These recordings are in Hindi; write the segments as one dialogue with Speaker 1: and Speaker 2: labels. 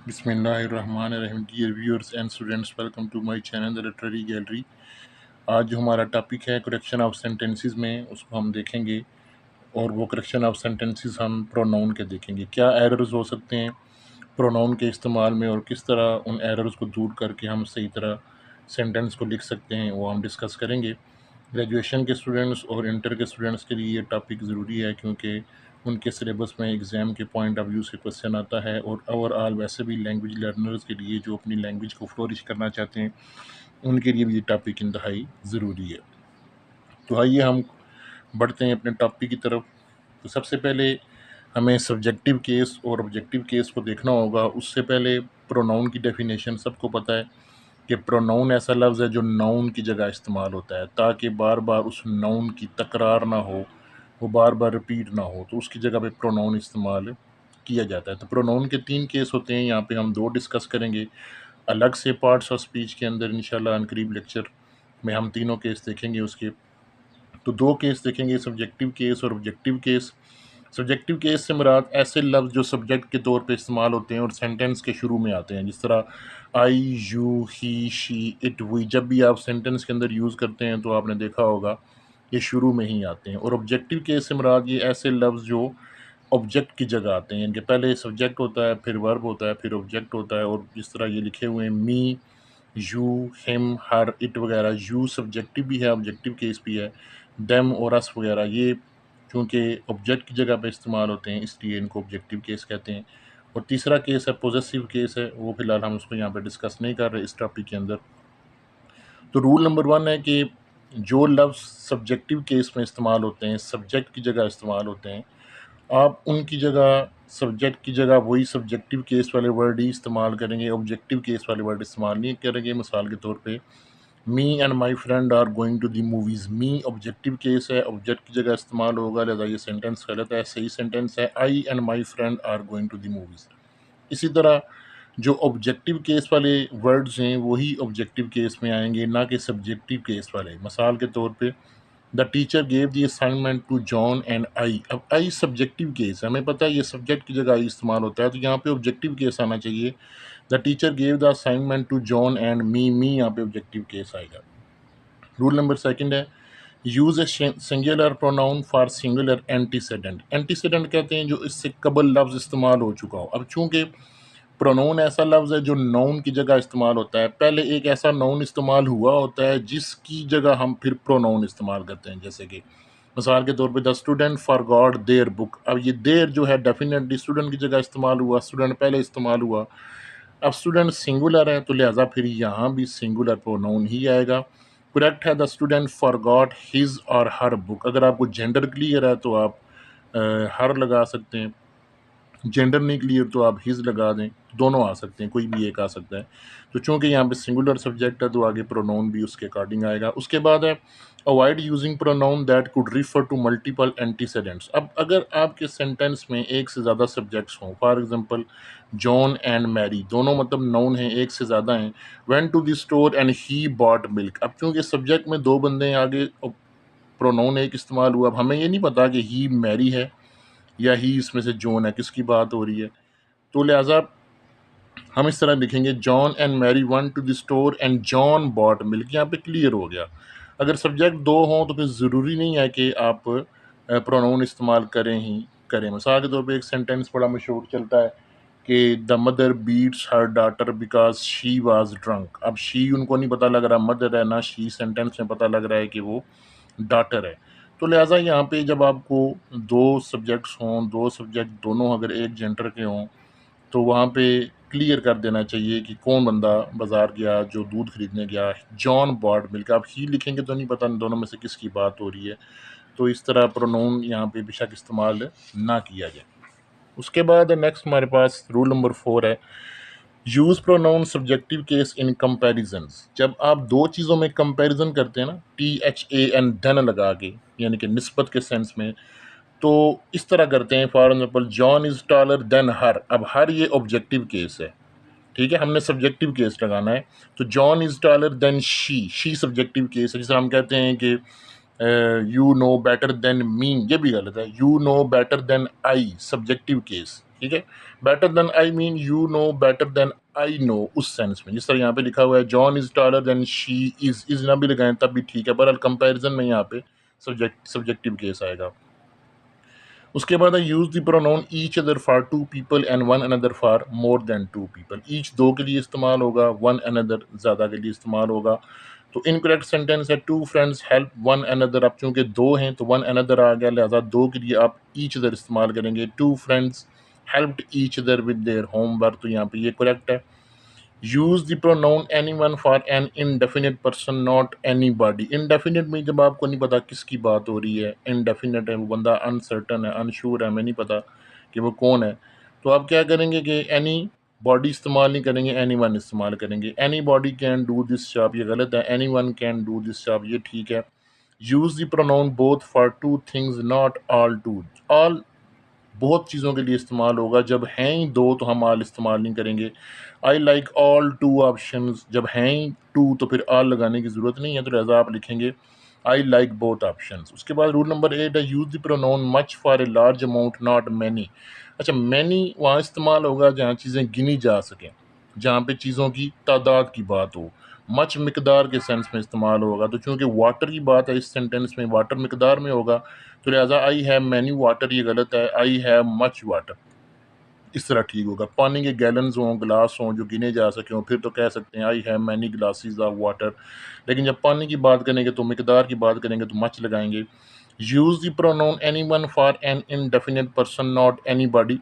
Speaker 1: बिस्मिल्लाहिर्रहमानिर्रहीम। Dear viewers and students, welcome to my channel the literary gallery. आज जो हमारा टॉपिक है करेक्शन ऑफ सेंटेंसेस में, उसको हम देखेंगे। और वो करेक्शन ऑफ सेंटेंसेस हम प्रोनाउन के देखेंगे। क्या एरर्स हो सकते हैं प्रोनाउन के इस्तेमाल में, और किस तरह उन एरर्स को दूर करके हम सही तरह सेंटेंस को लिख सकते हैं, वो हम डिस्कस करेंगे। ग्रेजुएशन के स्टूडेंट्स और इंटर के स्टूडेंट्स के लिए ये टॉपिक ज़रूरी है, क्योंकि उनके सिलेबस में एग्ज़ाम के पॉइंट ऑफ व्यू से क्वेश्चन आता है। और ओवरऑल वैसे भी लैंग्वेज लर्नर्स के लिए, जो अपनी लैंग्वेज को फ्लोरिश करना चाहते हैं, उनके लिए भी ये टॉपिक इंतहाई ज़रूरी है। तो आइए हम बढ़ते हैं अपने टॉपिक की तरफ। तो सबसे पहले हमें सब्जेक्टिव केस और ऑब्जेक्टिव केस को देखना होगा। उससे पहले प्रोनाउन की डेफिनेशन सबको पता है कि प्रोनाउन ऐसा लफ्ज़ है जो नाउन की जगह इस्तेमाल होता है, ताकि बार बार उस नाउन की तकरार ना हो, वो बार बार रिपीट ना हो, तो उसकी जगह पे प्रोनाउन इस्तेमाल किया जाता है। तो प्रोनाउन के 3 केस होते हैं, यहाँ पे हम 2 डिस्कस करेंगे अलग से पार्ट्स ऑफ स्पीच के अंदर। इंशाल्लाह अनकरीब लेक्चर में हम तीनों केस देखेंगे उसके। तो 2 केस देखेंगे, सब्जेक्टिव केस और ऑब्जेक्टिव केस। सब्जेक्टिव केस से मुराद ऐसे लफ्ज़ जो सब्जेक्ट के तौर पे इस्तेमाल होते हैं और सेंटेंस के शुरू में आते हैं, जिस तरह I, you, he, she, it, we. जब भी आप सेंटेंस के अंदर यूज़ करते हैं तो आपने देखा होगा ये शुरू में ही आते हैं। और ऑब्जेक्टिव केस से मुराद ये ऐसे लफ्ज़ जो ऑब्जेक्ट की जगह आते हैं, इनके पहले सब्जेक्ट होता है, फिर वर्ब होता है, फिर ऑब्जेक्ट होता है। और जिस तरह ये लिखे हुए हैं मी, यू, हिम, हर, इट वगैरह, यू सब्जेक्टिव भी है, ऑब्जेक्टिव केस भी है। देम और अस वगैरह, ये चूँकि ऑब्जेक्ट की जगह पे इस्तेमाल होते हैं, इसलिए इनको ऑब्जेक्टिव केस कहते हैं। और तीसरा केस है पॉजेसिव केस है, वो फ़िलहाल हम उसको यहाँ पे डिस्कस नहीं कर रहे इस टॉपिक के अंदर। तो रूल नंबर 1 है कि जो लफ्ज़ सब्जेक्टिव केस में इस्तेमाल होते हैं, सब्जेक्ट की जगह इस्तेमाल होते हैं, आप उनकी जगह सब्जेक्ट की जगह वही सब्जेक्टिव केस वाले वर्ड ही इस्तेमाल करेंगे, ऑब्जेक्टिव केस वाले वर्ड इस्तेमाल नहीं करेंगे। मिसाल के तौर पे me and my friend are going to the movies. Me objective case है, ऑब्जेक्ट की जगह इस्तेमाल होगा, लिहाजा ये सेंटेंस गलत है। सही सेंटेंस है I and my friend are going to the movies. इसी तरह जो ऑब्जेक्टिव केस वाले वर्ड्स हैं वही ऑब्जेक्टिव केस में आएंगे, ना कि सब्जेक्टिव केस वाले। मिसाल के तौर पे the teacher gave the assignment to John and I. अब आई सब्जेक्टिव केस है, हमें पता है ये सब्जेक्ट की जगह आई इस्तेमाल होता है, तो यहाँ पे ऑब्जेक्टिव केस आना चाहिए। The teacher gave the assignment to John and me यहाँ पे ऑब्जेक्टिव केस आएगा। रूल नंबर 2 है use a singular pronoun for singular antecedent. Antecedent कहते हैं जो इससे कबल लफ्ज़ इस्तेमाल हो चुका हो। अब चूंकि प्रोनाउन ऐसा लफ्ज़ है जो नाउन की जगह इस्तेमाल होता है, पहले एक ऐसा नाउन इस्तेमाल हुआ होता है जिसकी जगह हम फिर प्रोनाउन इस्तेमाल करते हैं। जैसे कि मिसाल के तौर पे the student forgot their book. अब ये देयर जो है डेफिनेटली स्टूडेंट की जगह इस्तेमाल हुआ, स्टूडेंट पहले इस्तेमाल हुआ। अब स्टूडेंट सिंगुलर है, तो लिहाजा फिर यहाँ भी सिंगुलर प्रोनाउन ही आएगा। करेक्ट है द स्टूडेंट फॉरगॉट हिज और हर बुक। अगर आपको जेंडर क्लियर है तो आप हर लगा सकते हैं, जेंडर नहीं क्लियर तो आप हिज लगा दें, दोनों आ सकते हैं, कोई भी एक आ सकता है। तो चूंकि यहाँ पे सिंगुलर सब्जेक्ट है तो आगे प्रोनाउन भी उसके अकॉर्डिंग आएगा। उसके बाद है avoid using pronoun that could refer to multiple antecedents. अब अगर आपके सेंटेंस में एक से ज़्यादा सब्जेक्ट्स हों, for example John and Mary, दोनों मतलब नाउन हैं, एक से ज़्यादा हैं। Went to the store and he bought milk. अब चूंकि सब्जेक्ट में दो बंदे हैं, आगे प्रोनाउन एक इस्तेमाल हुआ। अब हमें ये नहीं पता कि ही मैरी है या ही इसमें से जॉन है, किसकी बात हो रही है। तो लिहाजा हम इस तरह लिखेंगे John and Mary went to the store and John bought milk. यहाँ पे क्लियर हो गया। अगर सब्जेक्ट दो हों तो फिर ज़रूरी नहीं है कि आप प्रोनाउन इस्तेमाल करें ही करें। मिसाल के तौर पे एक सेंटेंस बड़ा मशहूर चलता है कि the mother beats her daughter because she was drunk. अब शी उनको नहीं पता लग रहा मदर है, ना शी सेंटेंस में पता लग रहा है कि वो डाटर है। तो लिहाजा यहाँ पे जब आपको दो सब्जेक्ट्स हों, दो सब्जेक्ट दोनों अगर एक जेंडर के हों, तो वहाँ पे क्लियर कर देना चाहिए कि कौन बंदा बाज़ार गया जो दूध खरीदने गया, जॉन बॉट मिल्क। आप ही लिखेंगे तो नहीं पता दोनों में से किसकी बात हो रही है। तो इस तरह प्रोनाउन यहाँ पे बेशक इस्तेमाल ना किया जाए। उसके बाद नेक्स्ट हमारे पास रूल नंबर 4 है use pronoun subjective case in comparisons. जब आप दो चीज़ों में कंपैरिजन करते हैं ना, THAN देन लगा के, यानी कि निस्बत के सेंस में, तो इस तरह करते हैं। For example John is taller than her. अब हर ये ऑब्जेक्टिव केस है, ठीक है, हमने सब्जेक्टिव केस लगाना है। तो John is taller than she subjective case है। जैसे हम कहते हैं कि you know better than me, ये भी गलत है। You know better than I, subjective case, ठीक है। Better than I mean you know better than I know, उस सेंस में। जिस तरह यहाँ पे लिखा हुआ है John is taller than she is ना भी लगाएं तब भी ठीक है, पर कंपैरिजन में यहाँ पे सब्जेक्टिव केस आएगा। उसके बाद है use the pronoun each other for two people and one another for more than two people. Each दो के लिए इस्तेमाल होगा, वन अनदर ज़्यादा के लिए इस्तेमाल होगा। तो इनकरेक्ट सेंटेंस है two friends help one another. अब चूंकि दो हैं तो वन अनदर आ गया, लिहाजा दो के लिए आप ईच अदर इस्तेमाल करेंगे। Two friends helped each other with their homework, तो यहाँ पे ये करेक्ट है। Use the pronoun anyone for an indefinite person not anybody. Indefinite में जब आपको नहीं पता किसकी बात हो रही है, इनडेफिनिट है, वो बंदा अनसर्टन है, अनश्योर है, हमें नहीं पता कि वो कौन है, तो आप क्या करेंगे कि एनी बॉडी इस्तेमाल नहीं करेंगे, एनी वन इस्तेमाल करेंगे। Anybody can do this job, ये गलत है। Anyone can do this job, ये ठीक है। Use the pronoun both for two things not all two. All बहुत चीज़ों के लिए इस्तेमाल होगा, जब हैं ही दो तो हम ऑल इस्तेमाल नहीं करेंगे। I like all two options, जब हैं ही टू तो फिर ऑल लगाने की ज़रूरत नहीं है, तो लिहाजा आप लिखेंगे आई लाइक बोथ ऑप्शंस। उसके बाद रूल नंबर 8 है use the pronoun much for a large amount not many. अच्छा, मैनी वहाँ इस्तेमाल होगा जहाँ चीज़ें गिनी जा सकें, जहाँ पे चीज़ों की तादाद की बात हो। मच मिकदार के सेंस में इस्तेमाल होगा, तो चूँकि वाटर की बात है इस सेंटेंस में, वाटर मिकदार में होगा, तो लिहाजा आई हैव मैनी वाटर, ये गलत है। आई हैव मच वाटर, इस तरह ठीक होगा। पानी के गैलन्स हों, गिलास हों जो गिने जा सकें फिर तो कह सकते हैं I have many glasses of water, लेकिन जब पानी की बात करेंगे तो मिकदार की बात करेंगे तो मच लगाएंगे। Use the pronoun anyone for an indefinite person not anybody,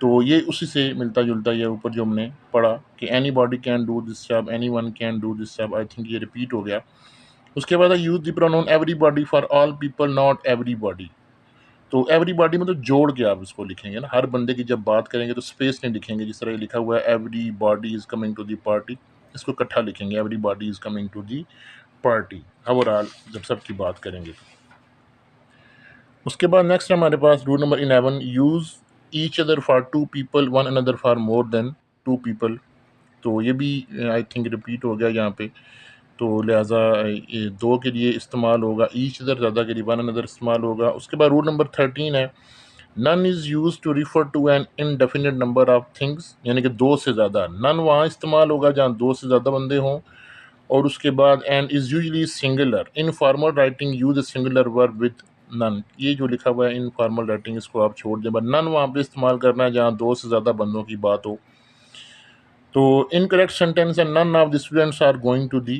Speaker 1: तो ये उसी से मिलता जुलता है ऊपर जो हमने पढ़ा कि any body can do this job, any one can do this job, I think ये रिपीट हो गया। उसके बाद use the pronoun everybody for all people not everybody, तो एवरीबॉडी मतलब जोड़ के आप इसको लिखेंगे ना, हर बंदे की जब बात करेंगे तो स्पेस नहीं लिखेंगे, जिस तरह लिखा हुआ है everybody is coming to the party, इसको इकट्ठा लिखेंगे everybody is coming to the party overall जब सबकी बात करेंगे। उसके बाद नेक्स्ट हमारे पास rule number 11 use each other for two people one another for more than two people, तो ये भी आई थिंक रिपीट हो गया यहाँ पे, तो लिहाजा ये दो के लिए इस्तेमाल होगा, ईच अदर ज़्यादा के लिए वन अनदर इस्तेमाल होगा। उसके बाद रूल नंबर 13 है none is used to refer to an indefinite number of things, यानी कि दो से ज़्यादा। नन वहाँ इस्तेमाल होगा जहाँ दो से ज़्यादा बंदे हों। और उसके बाद and is usually singular, in formal writing use a singular verb with none, ये जो लिखा हुआ है इन फॉर्मल राइटिंग इसको आप छोड़ दें, बट नन वहाँ पे इस्तेमाल करना है जहाँ दो से ज़्यादा बंदों की बात हो। तो इनकरेक्ट सेंटेंस है none of the students are going to the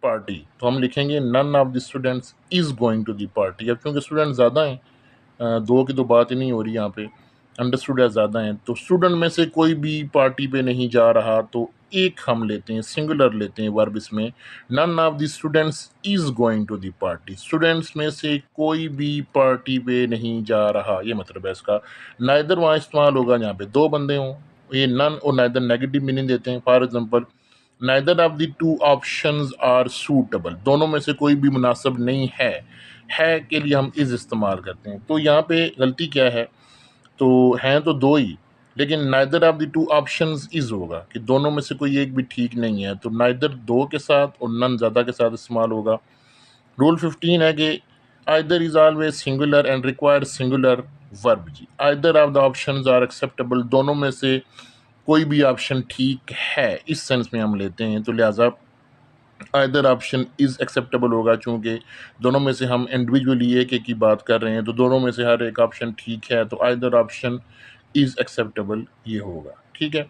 Speaker 1: party, तो हम लिखेंगे none of the students is going to the party. अब क्योंकि स्टूडेंट ज़्यादा हैं, दो की तो बात ही नहीं हो रही यहाँ पे, अंडरस्टूड है ज़्यादा हैं, तो स्टूडेंट में से कोई भी पार्टी पे नहीं जा रहा, तो एक हम लेते हैं, सिंगुलर लेते हैं वर्ब इसमें। None of the students is going to the party, students में से कोई भी पार्टी पे नहीं जा रहा, ये मतलब है इसका। नाइदर वहाँ इस्तेमाल होगा जहाँ पे दो बंदे हों, ये नन और नाइदर नेगेटिव मीनिंग देते हैं। For example neither of the two options are suitable, दोनों में से कोई भी मुनासिब नहीं है के लिए हम इज़ इस्तेमाल करते हैं। तो यहाँ पे गलती क्या है, तो हैं तो दो ही, लेकिन neither of the two options is होगा कि दोनों में से कोई एक भी ठीक नहीं है, तो नाइदर दो के साथ और नन ज़्यादा के साथ इस्तेमाल होगा। रूल 15 है कि either is always singular and require singular verb जी। Either of the options are acceptable, दोनों में से कोई भी ऑप्शन ठीक है, इस सेंस में हम लेते हैं, तो लिहाजा आइदर ऑप्शन इज़ एक्सेप्टेबल होगा, चूँकि दोनों में से हम इंडिविजुअली एक की बात कर रहे हैं, तो दोनों में से हर एक ऑप्शन ठीक है, तो आइदर ऑप्शन इज़ एक्सेप्टेबल ये होगा, ठीक है।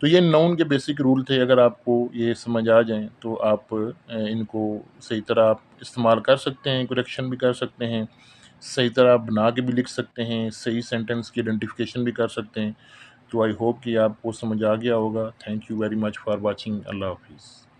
Speaker 1: तो ये नाउन के बेसिक रूल थे, अगर आपको ये समझ आ जाएँ तो आप इनको सही तरह आप इस्तेमाल कर सकते हैं, करेक्शन भी कर सकते हैं, सही तरह बना के भी लिख सकते हैं, सही सेंटेंस की आइडेंटिफिकेशन भी कर सकते हैं। तो आई होप कि आपको समझ आ गया होगा। Thank you very much for watching. अल्लाह हाफिज़।